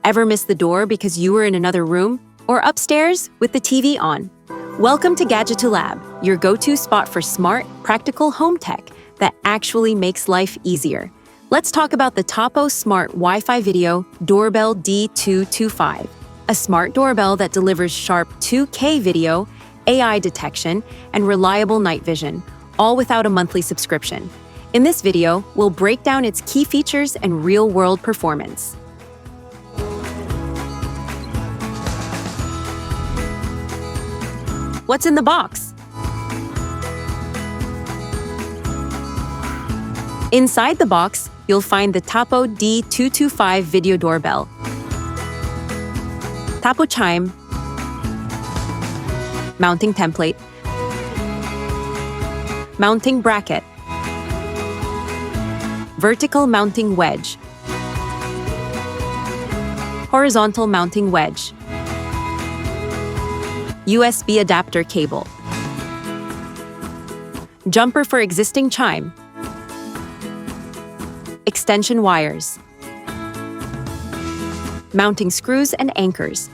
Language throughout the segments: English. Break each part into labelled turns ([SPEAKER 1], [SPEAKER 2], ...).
[SPEAKER 1] Ever miss the door because you were in another room? Or upstairs with the TV on? Welcome to Gadgeto Lab, your go-to spot for smart, practical home tech that actually makes life easier. Let's talk about the Tapo Smart Wi-Fi Video Doorbell D225, a smart doorbell that delivers sharp 2K video, AI detection, and reliable night vision, all without a monthly subscription. In this video, we'll break down its key features and real-world performance. What's in the box? Inside the box, you'll find the Tapo D225 video doorbell, Tapo chime, mounting template, mounting bracket, vertical mounting wedge, horizontal mounting wedge, USB adapter cable, jumper for existing chime, extension wires, mounting screws and anchors,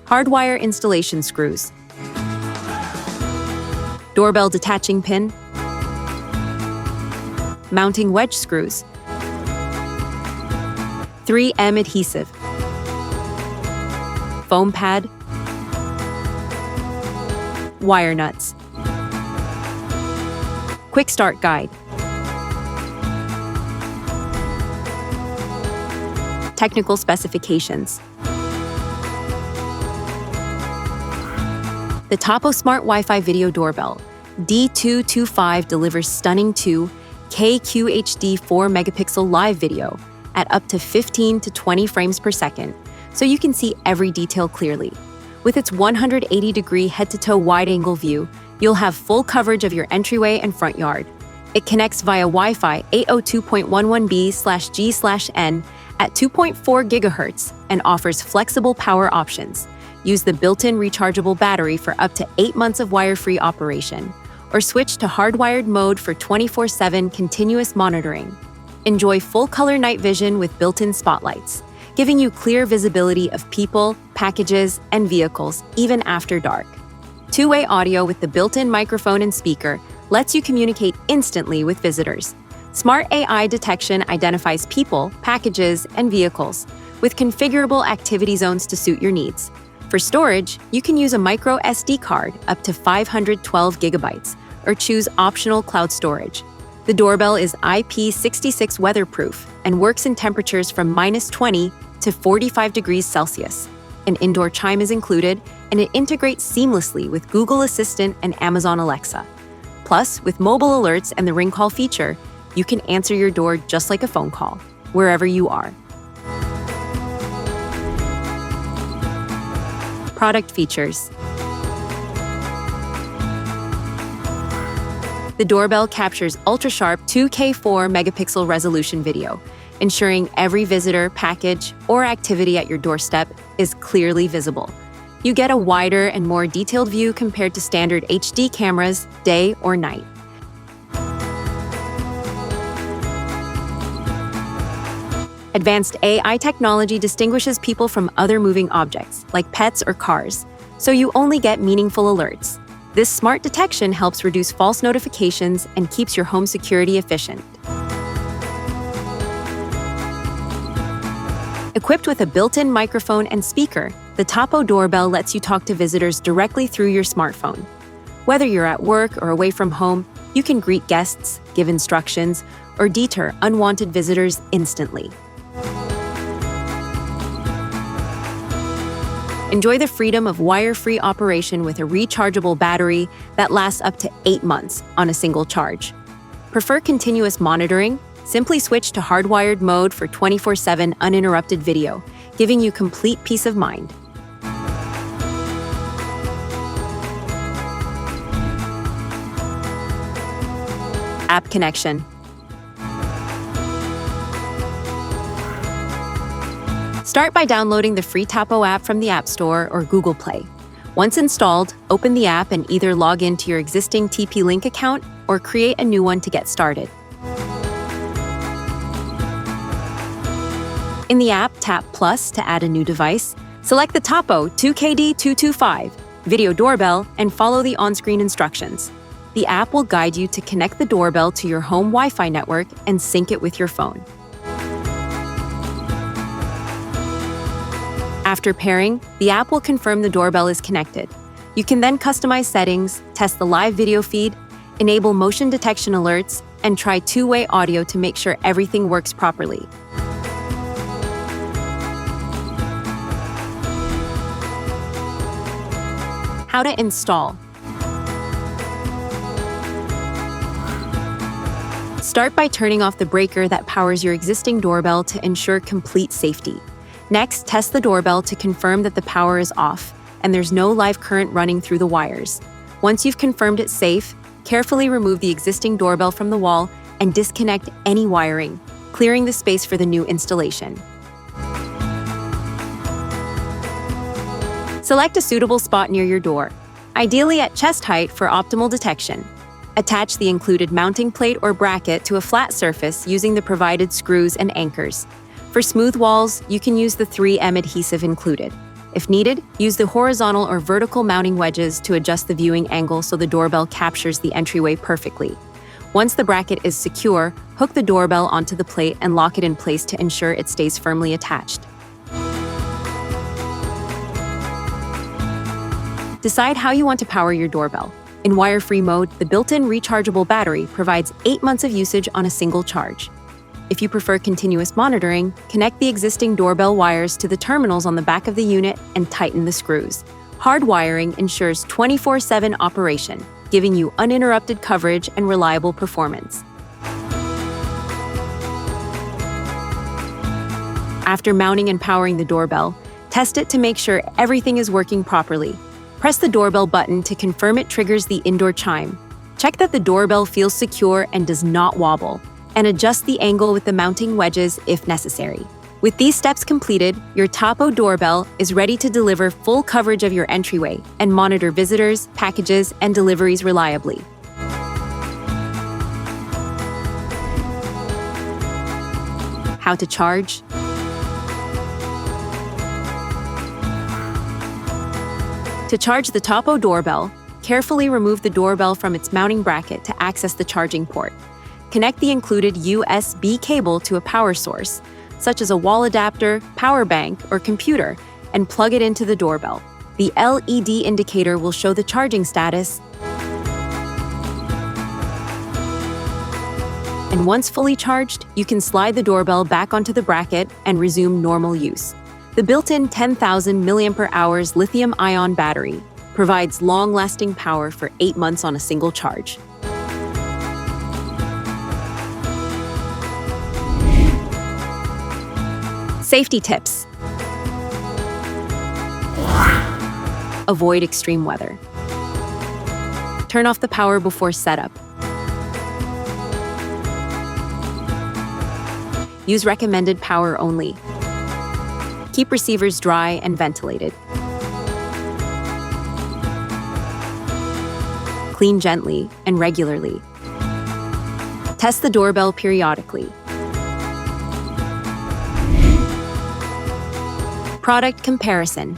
[SPEAKER 1] hardwire installation screws, doorbell detaching pin, mounting wedge screws, 3M adhesive, foam pad, wire nuts, quick start guide, technical specifications. The Tapo Smart Wi-Fi Video Doorbell D225 delivers stunning 2K QHD 4-megapixel live video at up to 15 to 20 frames per second, so you can see every detail clearly. With its 180-degree head-to-toe wide-angle view, you'll have full coverage of your entryway and front yard. It connects via Wi-Fi 802.11b/g/n at 2.4 GHz and offers flexible power options. Use the built-in rechargeable battery for up to 8 months of wire-free operation, or switch to hardwired mode for 24/7 continuous monitoring. Enjoy full-color night vision with built-in spotlights, giving you clear visibility of people, packages, and vehicles even after dark. Two-way audio with the built-in microphone and speaker lets you communicate instantly with visitors. Smart AI detection identifies people, packages, and vehicles, with configurable activity zones to suit your needs. For storage, you can use a micro SD card up to 512 gigabytes, or choose optional cloud storage. The doorbell is IP66 weatherproof and works in temperatures from -20 to 45 degrees Celsius. An indoor chime is included, and it integrates seamlessly with Google Assistant and Amazon Alexa. Plus, with mobile alerts and the ring call feature, you can answer your door just like a phone call, wherever you are. Product features. The doorbell captures ultra-sharp 2K 4-megapixel resolution video, ensuring every visitor, package, or activity at your doorstep is clearly visible. You get a wider and more detailed view compared to standard HD cameras, day or night. Advanced AI technology distinguishes people from other moving objects, like pets or cars, so you only get meaningful alerts. This smart detection helps reduce false notifications and keeps your home security efficient. Equipped with a built-in microphone and speaker, the Tapo doorbell lets you talk to visitors directly through your smartphone. Whether you're at work or away from home, you can greet guests, give instructions, or deter unwanted visitors instantly. Enjoy the freedom of wire-free operation with a rechargeable battery that lasts up to 8 months on a single charge. Prefer continuous monitoring? Simply switch to hardwired mode for 24/7 uninterrupted video, giving you complete peace of mind. App connection. Start by downloading the free Tapo app from the App Store or Google Play. Once installed, open the app and either log into your existing TP-Link account or create a new one to get started. In the app, tap Plus to add a new device, select the Tapo 2KD225 video doorbell, and follow the on-screen instructions. The app will guide you to connect the doorbell to your home Wi-Fi network and sync it with your phone. After pairing, the app will confirm the doorbell is connected. You can then customize settings, test the live video feed, enable motion detection alerts, and try two-way audio to make sure everything works properly. How to install. Start by turning off the breaker that powers your existing doorbell to ensure complete safety. Next, test the doorbell to confirm that the power is off and there's no live current running through the wires. Once you've confirmed it's safe, carefully remove the existing doorbell from the wall and disconnect any wiring, clearing the space for the new installation. Select a suitable spot near your door, ideally at chest height for optimal detection. Attach the included mounting plate or bracket to a flat surface using the provided screws and anchors. For smooth walls, you can use the 3M adhesive included. If needed, use the horizontal or vertical mounting wedges to adjust the viewing angle so the doorbell captures the entryway perfectly. Once the bracket is secure, hook the doorbell onto the plate and lock it in place to ensure it stays firmly attached. Decide how you want to power your doorbell. In wire-free mode, the built-in rechargeable battery provides 8 months of usage on a single charge. If you prefer continuous monitoring, connect the existing doorbell wires to the terminals on the back of the unit and tighten the screws. Hard wiring ensures 24/7 operation, giving you uninterrupted coverage and reliable performance. After mounting and powering the doorbell, test it to make sure everything is working properly. Press the doorbell button to confirm it triggers the indoor chime. Check that the doorbell feels secure and does not wobble, and adjust the angle with the mounting wedges if necessary. With these steps completed, your Tapo doorbell is ready to deliver full coverage of your entryway and monitor visitors, packages, and deliveries reliably. How to charge. To charge the Tapo doorbell, carefully remove the doorbell from its mounting bracket to access the charging port. Connect the included USB cable to a power source, such as a wall adapter, power bank, or computer, and plug it into the doorbell. The LED indicator will show the charging status, and once fully charged, you can slide the doorbell back onto the bracket and resume normal use. The built-in 10,000 mAh lithium-ion battery provides long-lasting power for 8 months on a single charge. Safety tips. Avoid extreme weather. Turn off the power before setup. Use recommended power only. Keep receivers dry and ventilated. Clean gently and regularly. Test the doorbell periodically. Product comparison.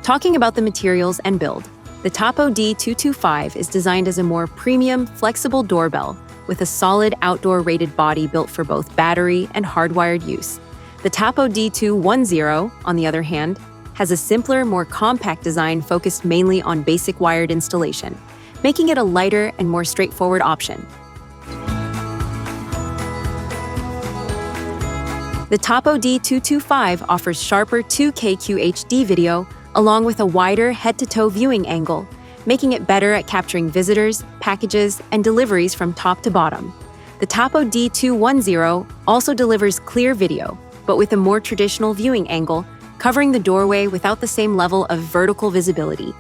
[SPEAKER 1] Talking about the materials and build, the Tapo D225 is designed as a more premium, flexible doorbell with a solid outdoor-rated body built for both battery and hardwired use. The Tapo D210, on the other hand, has a simpler, more compact design focused mainly on basic wired installation, making it a lighter and more straightforward option. The Tapo D225 offers sharper 2K QHD video along with a wider head-to-toe viewing angle, making it better at capturing visitors, packages, and deliveries from top to bottom. The Tapo D210 also delivers clear video, but with a more traditional viewing angle, covering the doorway without the same level of vertical visibility.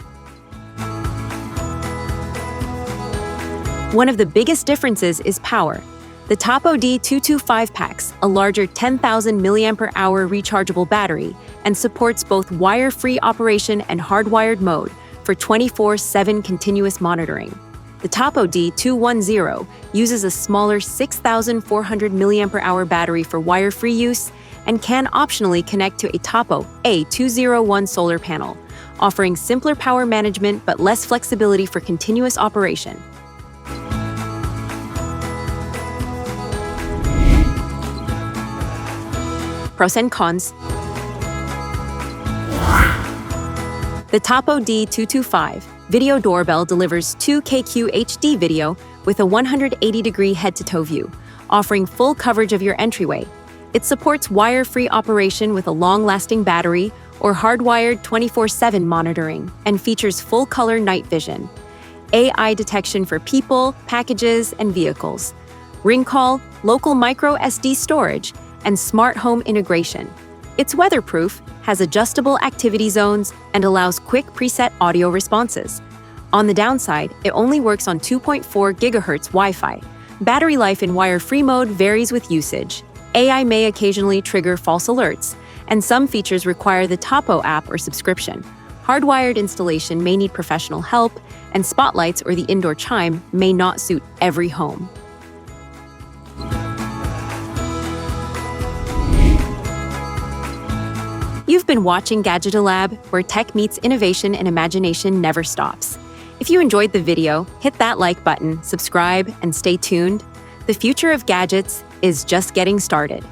[SPEAKER 1] One of the biggest differences is power. The Tapo D225 packs a larger 10,000 mAh rechargeable battery and supports both wire-free operation and hardwired mode for 24/7 continuous monitoring. The The Tapo D210 uses a smaller 6,400 mAh battery for wire-free use and can optionally connect to a Tapo A201 solar panel, offering simpler power management but less flexibility for continuous operation. Pros and cons. The Tapo D225 video doorbell delivers 2K QHD video with a 180-degree head-to-toe view, offering full coverage of your entryway. It supports wire-free operation with a long-lasting battery or hardwired 24/7 monitoring and features full-color night vision, AI detection for people, packages, and vehicles, ring call, local micro SD storage, and smart home integration. It's weatherproof, has adjustable activity zones, and allows quick preset audio responses. On the downside, it only works on 2.4 GHz Wi-Fi. Battery life in wire-free mode varies with usage. AI may occasionally trigger false alerts, and some features require the Tapo app or subscription. Hardwired installation may need professional help, and spotlights or the indoor chime may not suit every home. You've been watching Gadgeto Lab, where tech meets innovation and imagination never stops. If you enjoyed the video, hit that like button, subscribe, and stay tuned. The future of gadgets is just getting started.